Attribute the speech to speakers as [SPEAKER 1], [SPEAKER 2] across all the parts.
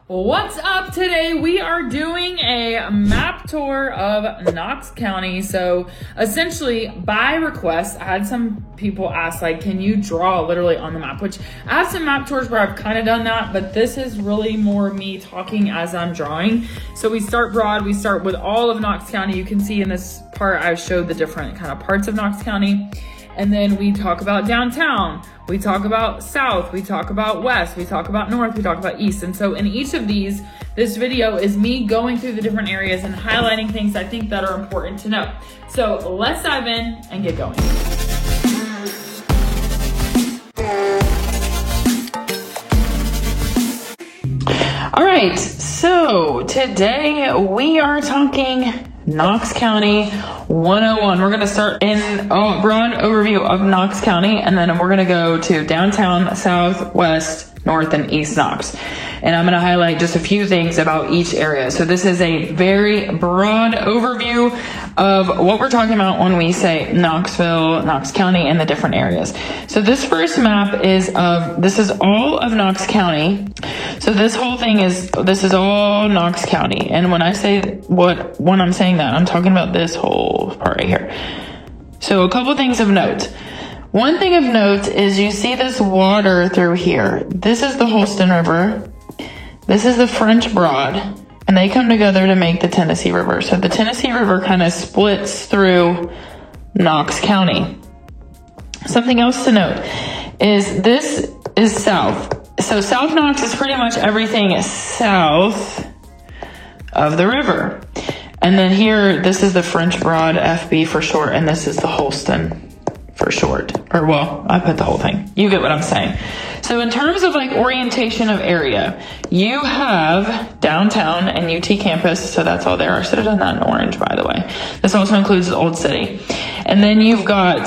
[SPEAKER 1] What's up? Today we are doing a map tour of Knox County. So essentially by request, I had some people ask like, can you draw literally on the map? Which I have some map tours where I've kind of done that, but this is really more me talking as I'm drawing. So we start broad, we start with all of Knox County. You can see in this part, I've showed the different kind of parts of Knox County. And then we talk about downtown, we talk about south, we talk about west, we talk about north, we talk about east. And so in each of these, this video is me going through the different areas and highlighting things I think that are important to know. So let's dive in and get going. All right, so today we are talking Knox County 101. We're gonna start in a broad overview of Knox County, and then we're gonna go to downtown, south, west, north, and east Knox. And I'm gonna highlight just a few things about each area. So this is a very broad overview of what we're talking about when we say Knoxville, Knox County, and the different areas. So this first map this is all of Knox County. So this whole thing this is all Knox County. And when I say when I'm saying that, I'm talking about this whole part right here. So a couple things of note. One thing of note is you see this water through here. This is the Holston River. This is the French Broad, and they come together to make the Tennessee River. So the Tennessee River kind of splits through Knox County. Something else to note is this is south. So South Knox is pretty much everything south of the river. And then here, this is the French Broad, FB for short, and this is the Holston for short. Or well, I put the whole thing. You get what I'm saying. So in terms of like orientation of area, you have downtown and UT campus. So that's all there. I should have done that in orange, by the way. This also includes the Old City. And then you've got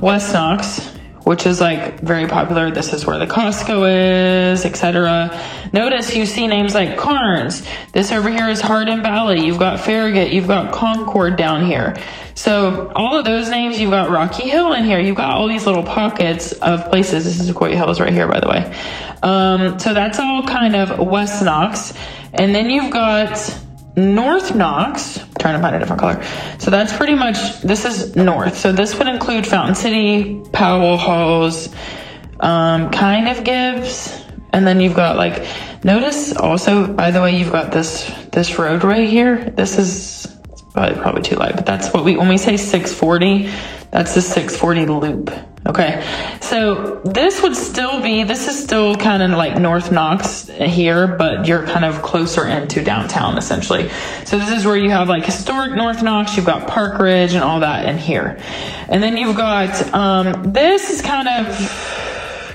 [SPEAKER 1] West Knox, which is like very popular. This is where the Costco is, etc. Notice you see names like Carnes. This over here is Hardin Valley. You've got Farragut. You've got Concord down here. So all of those names, you've got Rocky Hill in here. You've got all these little pockets of places. This is Sequoia Hills right here, by the way. So that's all kind of West Knox. And then you've got North Knox. I'm trying to find a different color. So that's pretty much, this is north. So this would include Fountain City, Powell, Halls, kind of Gibbs. And then you've got like, notice also, by the way, you've got this road right here. This is probably too light, but that's what when we say 640, that's the 640 loop. Okay. So this is still kind of like North Knox here, but you're kind of closer into downtown essentially. So this is where you have like historic North Knox, you've got Park Ridge and all that in here. And then you've got, this is kind of,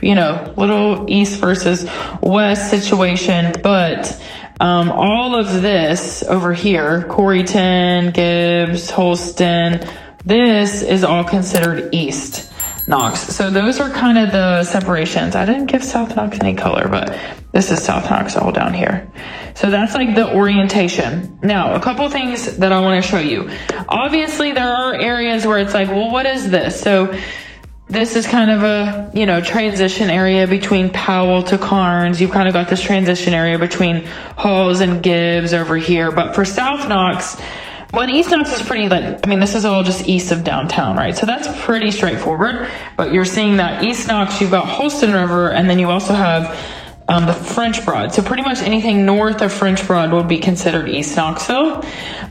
[SPEAKER 1] little east versus west situation, but all of this over here, Coreyton, Gibbs, Holston, this is all considered East Knox. So those are kind of the separations. I didn't give South Knox any color, but this is South Knox all down here. So that's like the orientation. Now, a couple things that I want to show you. Obviously, there are areas where it's like, well, what is this? So this is kind of a, transition area between Powell to Carnes. You've kind of got this transition area between Halls and Gibbs over here. But for South Knox, East Knox is pretty this is all just east of downtown, right? So that's pretty straightforward. But you're seeing that East Knox, you've got Holston River, and then you also have the French Broad. So pretty much anything north of French Broad would be considered East Knoxville.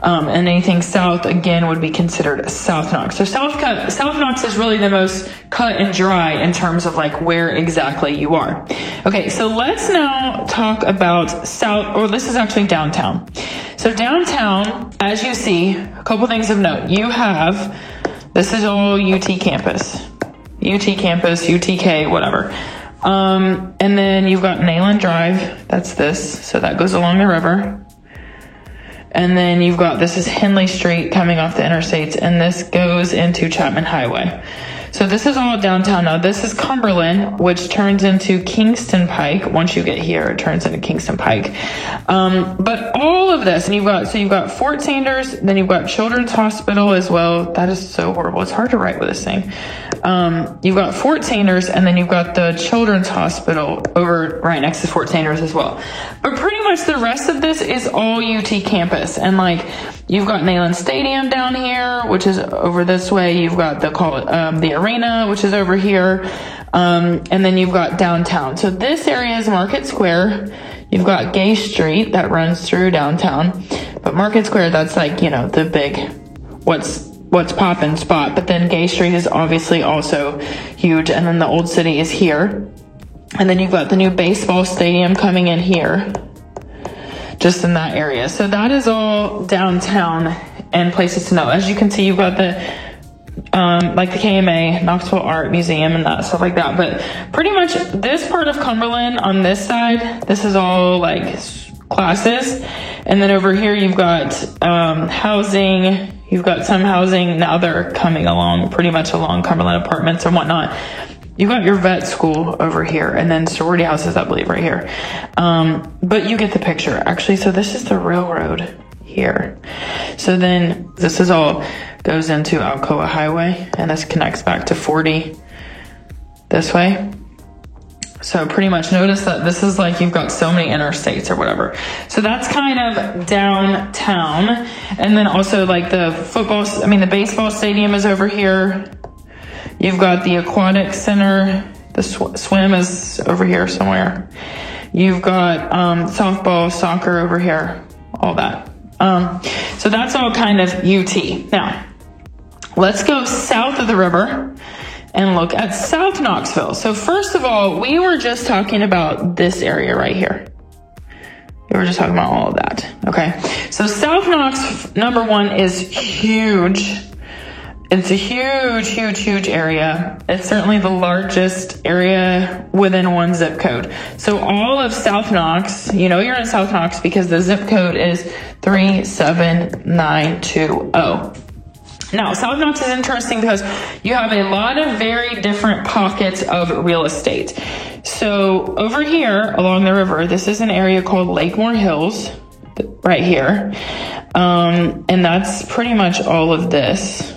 [SPEAKER 1] And anything south, again, would be considered South Knox. So South Knox is really the most cut and dry in terms of like where exactly you are. Okay, so let's now talk about this is actually downtown. So downtown, as you see, a couple things of note. This is all UT campus, UTK, whatever. And then you've got Nayland Drive. That's this. So that goes along the river. And then you've got, this is Henley Street coming off the interstates, and this goes into Chapman Highway. So this is all downtown. Now this is Cumberland, which turns into Kingston Pike. Once you get here, it turns into Kingston Pike. But all of this, and you've got Fort Sanders, then you've got Children's Hospital as well. That is so horrible. It's hard to write with this thing. You've got Fort Sanders, and then you've got the Children's Hospital over right next to Fort Sanders as well. But pretty much the rest of this is all UT campus. And like, you've got Neyland Stadium down here, which is over this way. You've got the arena, which is over here. And then you've got downtown. So this area is Market Square. You've got Gay Street that runs through downtown. But Market Square, that's like, you know, the big, what's poppin' spot. But then Gay Street is obviously also huge. And then the Old City is here. And then you've got the new baseball stadium coming in here, just in that area. So that is all downtown and places to know. As you can see, you've got the like the KMA, Knoxville Art Museum, and that stuff like that. But pretty much this part of Cumberland on this side, this is all like classes. And then over here, you've got housing. You've got some housing. Now they're coming along pretty much along Cumberland Apartments and whatnot. You've got your vet school over here, and then sorority houses, I believe, right here. But you get the picture, actually. So this is the railroad here. So then this is all goes into Alcoa Highway, and this connects back to 40 this way. So pretty much notice that this is like you've got so many interstates or whatever. So that's kind of downtown. And then also like the baseball stadium is over here. You've got the aquatic center. The swim is over here somewhere. You've got softball, soccer over here, all that. So that's all kind of UT. Now, let's go south of the river and look at South Knoxville. So first of all, we were just talking about this area right here. We were just talking about all of that. Okay. So South Knox, number one, is huge. It's a huge area. It's certainly the largest area within one zip code. So all of South Knox, you know you're in South Knox because the zip code is 37920. Now, South Knox is interesting because you have a lot of very different pockets of real estate. So over here along the river, this is an area called Lakemore Hills right here. And that's pretty much all of this.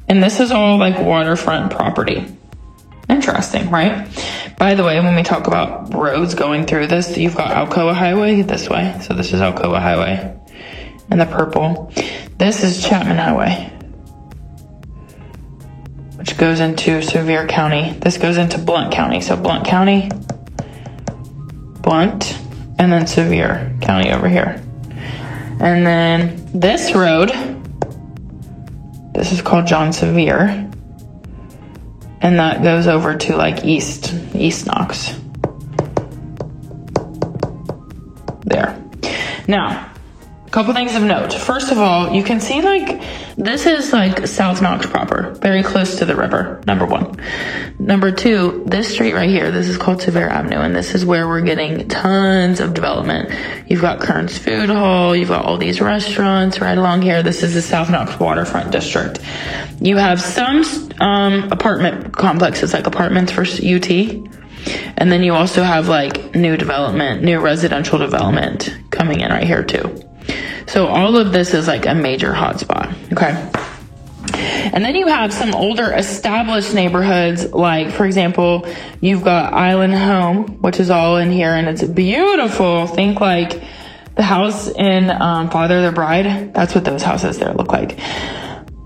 [SPEAKER 1] And this is all like waterfront property. Interesting, right? By the way, when we talk about roads going through this, you've got Alcoa Highway this way. So this is Alcoa Highway in the purple. This is Chapman Highway, which goes into Sevier County. This goes into Blount County. So Blount County, Blount, and then Sevier County over here. And then this road, this is called John Sevier, and that goes over to like East Knox. There. Now, a couple things of note. First of all, you can see like this is like South Knox proper, very close to the river, number one. Number two, this street right here, this is called Sevier Avenue, and this is where we're getting tons of development. You've got Kern's Food Hall, you've got all these restaurants right along here. This is the South Knox Waterfront District. You have some apartment complexes, like apartments for UT, and then you also have like new residential development coming in right here too. So all of this is like a major hotspot, okay? And then you have some older established neighborhoods, like, for example, you've got Island Home, which is all in here, and it's beautiful. Think like the house in Father of the Bride. That's what those houses there look like.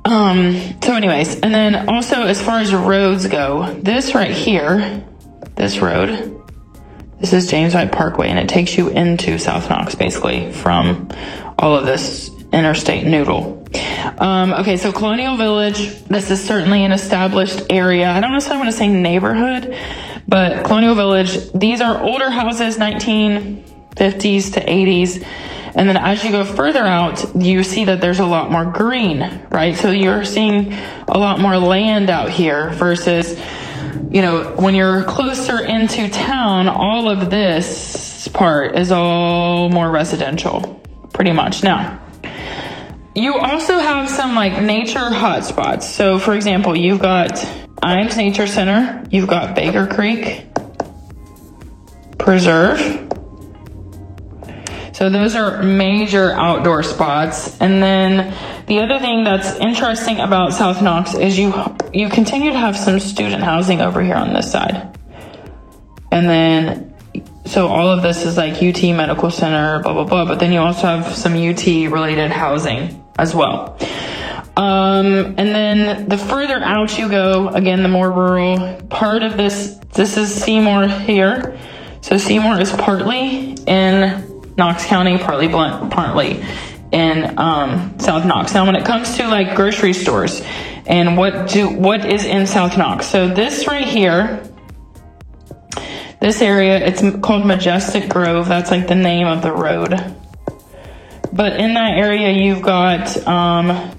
[SPEAKER 1] So anyways, and then also as far as roads go, this right here, this road, this is James White Parkway, and it takes you into South Knox, basically, from all of this interstate noodle. Okay, so Colonial Village, this is certainly an established area. I don't necessarily want to say neighborhood, but Colonial Village, these are older houses, 1950s to 80s. And then as you go further out, you see that there's a lot more green, right? So you're seeing a lot more land out here versus, you know, when you're closer into town, all of this part is all more residential, pretty much. Now, you also have some like nature hotspots. So for example, you've got Imes Nature Center. You've got Baker Creek Preserve. So those are major outdoor spots. And then the other thing that's interesting about South Knox is you continue to have some student housing over here on this side. And then, so all of this is like UT Medical Center, blah, blah, blah. But then you also have some UT related housing as well. And then the further out you go, again, the more rural part of this is Seymour here. So Seymour is partly in Knox County, partly in South Knox. Now, when it comes to like grocery stores and what is in South Knox, so this right here, this area, it's called Majestic Grove. That's like the name of the road. But in that area, you've got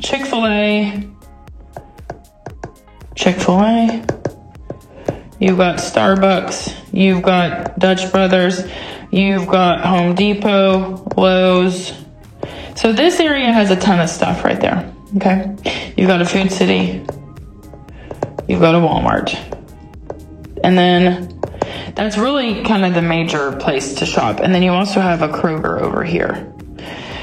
[SPEAKER 1] Chick-fil-A. You've got Starbucks. You've got Dutch Brothers. You've got Home Depot, Lowe's. So this area has a ton of stuff right there, okay? You've got a Food City. You've got a Walmart. And then that's really kind of the major place to shop. And then you also have a Kroger over here.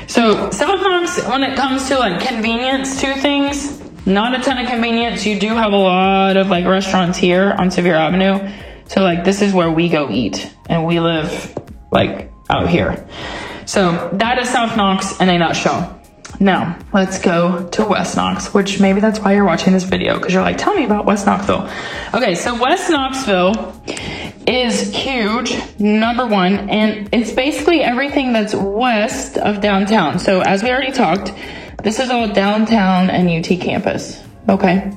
[SPEAKER 1] So South Knox, when it comes to like convenience to things, not a ton of convenience. You do have a lot of like restaurants here on Sevier Avenue. So like this is where we go eat, and we live like out here. So that is South Knox in a nutshell. Now let's go to West Knox, which maybe that's why you're watching this video, because you're like, tell me about West Knoxville. Okay, so West Knoxville is huge, number one, and it's basically everything that's west of downtown. So as we already talked, this is all downtown and UT campus, okay?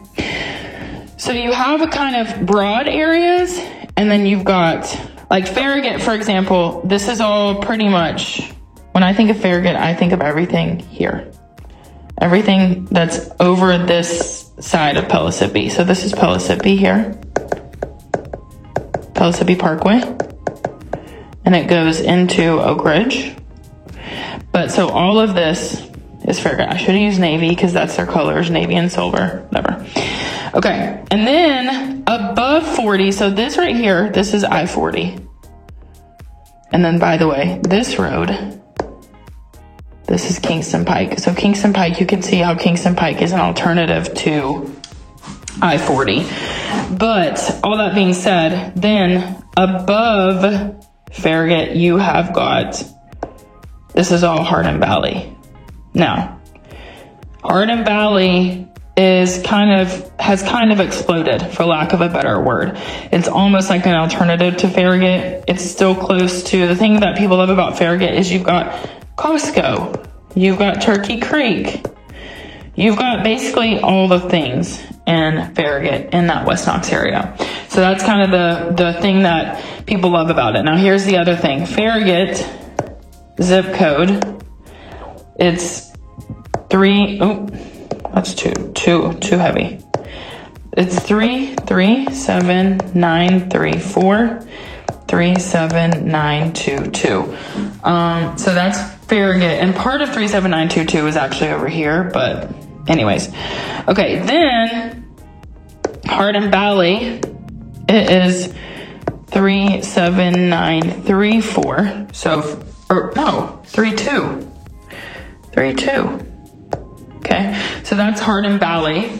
[SPEAKER 1] So you have a kind of broad areas, and then you've got like Farragut, for example. This is all pretty much, when I think of Farragut, I think of everything here. Everything that's over this side of Pellissippi. So this is Pellissippi here. Pellissippi Parkway. And it goes into Oak Ridge. But so all of this is Farragut. I should have used navy because that's their colors, navy and silver, whatever. Okay, and then above 40, so this right here, this is I-40. And then, by the way, this road, this is Kingston Pike. So Kingston Pike, you can see how Kingston Pike is an alternative to I-40. But all that being said, then above Farragut, you have got, this is all Hardin Valley. Now, Hardin Valley has kind of exploded, for lack of a better word. It's almost like an alternative to Farragut. It's still close to, the thing that people love about Farragut is you've got Costco, you've got Turkey Creek, you've got basically all the things in Farragut in that West Knox area. So that's kind of the thing that people love about it. Now here's the other thing. Farragut zip code, it's that's too heavy. It's 337-934 37922. So that's Farragut, and part of 37922 is actually over here, but anyways. Okay, then Hardin Valley, it is 37934. So, or no, 32. Okay, so that's Hardin Valley.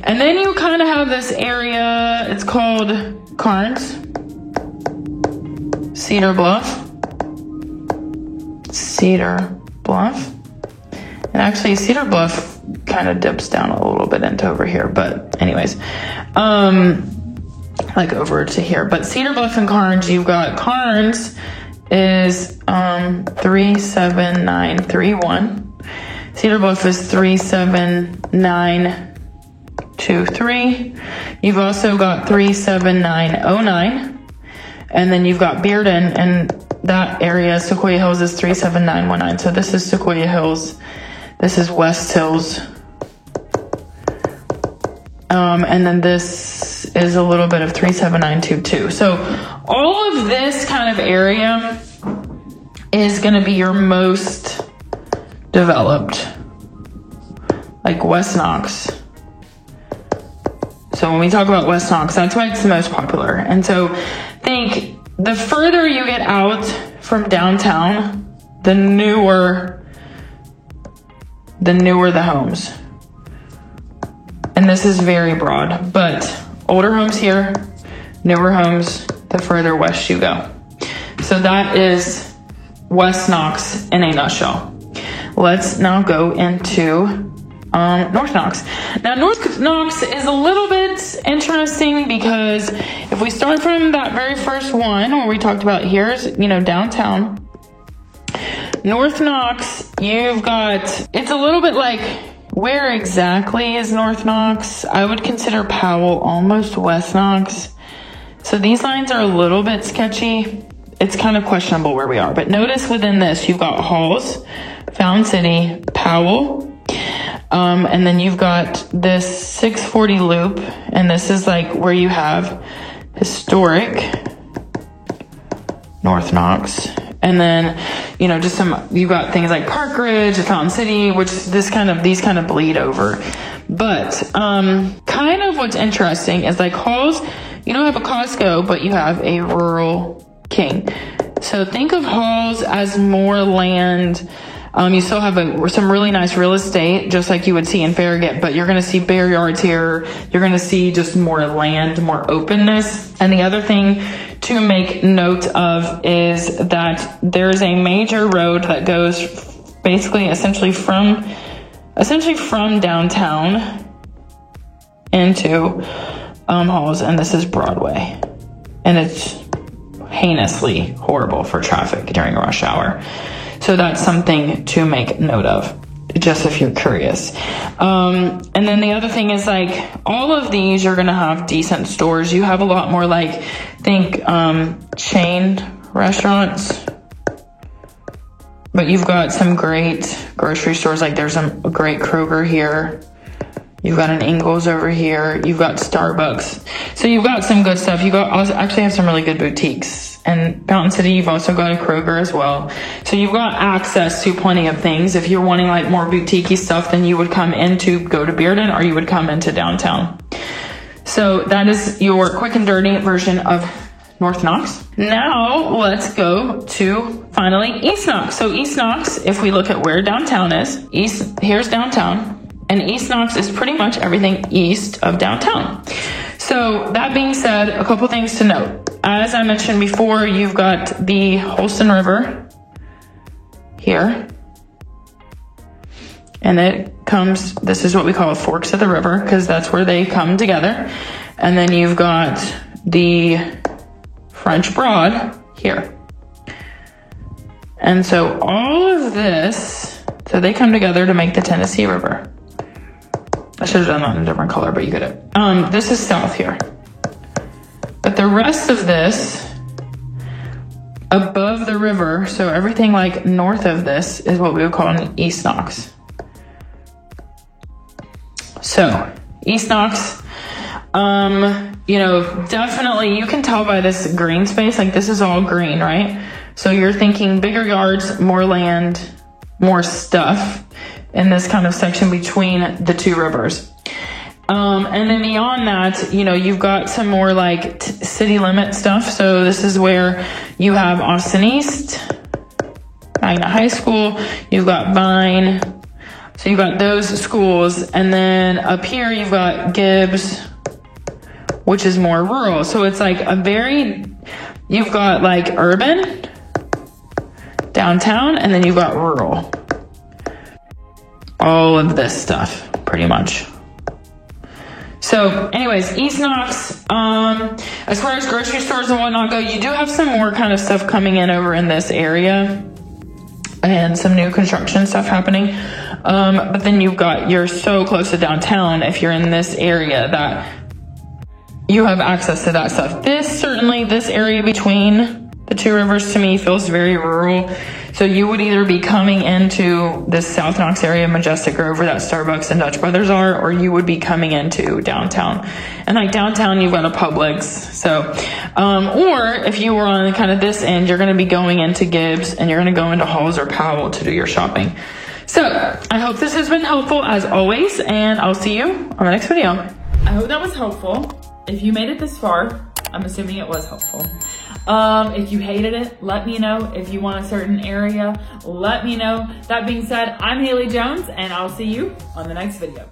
[SPEAKER 1] And then you kind of have this area, it's called Carnes, Cedar Bluff. And actually Cedar Bluff kind of dips down a little bit into over here, but anyways, like over to here. But Cedar Bluff and Carnes, you've got Carnes is 37931. Cedar Bluff is 37923. You've also got 37909. And then you've got Bearden, and that area, Sequoia Hills, is 37919. So this is Sequoia Hills. This is West Hills. And then this is a little bit of 37922. So all of this kind of area is going to be your most developed, like West Knox. So when we talk about West Knox, that's why it's the most popular. And so think the further you get out from downtown, the newer the homes. And this is very broad, but older homes here, newer homes, the further west you go. So that is West Knox in a nutshell. Let's now go into North Knox. Now, North Knox is a little bit interesting because if we start from that very first one where we talked about here's, downtown. North Knox, you've got, it's a little bit like, where exactly is North Knox? I would consider Powell almost West Knox. So these lines are a little bit sketchy. It's kind of questionable where we are. But notice within this, you've got Halls, Fountain City, Powell, and then you've got this 640 loop. And this is like where you have historic North Knox. And then, just you've got things like Park Ridge, Fountain City, which these kind of bleed over. But, kind of what's interesting is like Halls, you don't have a Costco, but you have a rural king. So think of Halls as more land. You still have some really nice real estate, just like you would see in Farragut, but you're going to see bare yards here. You're going to see just more land, more openness. And the other thing to make note of is that there's a major road that goes basically essentially from downtown into Halls, and this is Broadway. And it's heinously horrible for traffic during rush hour. So that's something to make note of, just if you're curious. And then the other thing is like all of these, you're going to have decent stores. You have a lot more think chain restaurants, but you've got some great grocery stores. Like there's a great Kroger here. You've got an Ingles over here. You've got Starbucks. So you've got some good stuff. Actually have some really good boutiques. And Fountain City, you've also got a Kroger as well. So you've got access to plenty of things. If you're wanting more boutique-y stuff, then you would go to Bearden, or you would come into downtown. So that is your quick and dirty version of North Knox. Now let's go to finally East Knox. So East Knox, if we look at where downtown is, here's downtown. And East Knox is pretty much everything east of downtown. So that being said, a couple things to note. As I mentioned before, you've got the Holston River here. And this is what we call forks of the river, because that's where they come together. And then you've got the French Broad here. And so all of this, so they come together to make the Tennessee River. I should have done that in a different color, but you get it. This is south here. But the rest of this, above the river, so everything north of this is what we would call an East Knox. So, East Knox, definitely you can tell by this green space, this is all green, right? So you're thinking bigger yards, more land, more stuff in this kind of section between the two rivers. And then beyond that, you've got some more city limit stuff. So this is where you have Austin East, Magna High School, you've got Vine. So you've got those schools. And then up here, you've got Gibbs, which is more rural. So it's you've got urban, downtown, and then you've got rural. All of this stuff, pretty much. So anyways, East Knox, as far as grocery stores and whatnot go, you do have some more kind of stuff coming in over in this area and some new construction stuff happening. But then you're so close to downtown if you're in this area that you have access to that stuff. This area between the two rivers to me feels very rural. So you would either be coming into this South Knox area, Majestic Grove, where that Starbucks and Dutch Brothers are, or you would be coming into downtown. And downtown, you've got a Publix. So, or if you were on kind of this end, you're going to be going into Gibbs and you're going to go into Halls or Powell to do your shopping. So I hope this has been helpful as always, and I'll see you on the next video. I hope that was helpful. If you made it this far, I'm assuming it was helpful. If you hated it, let me know. If you want a certain area, let me know. That being said, I'm Haley Jones, and I'll see you on the next video.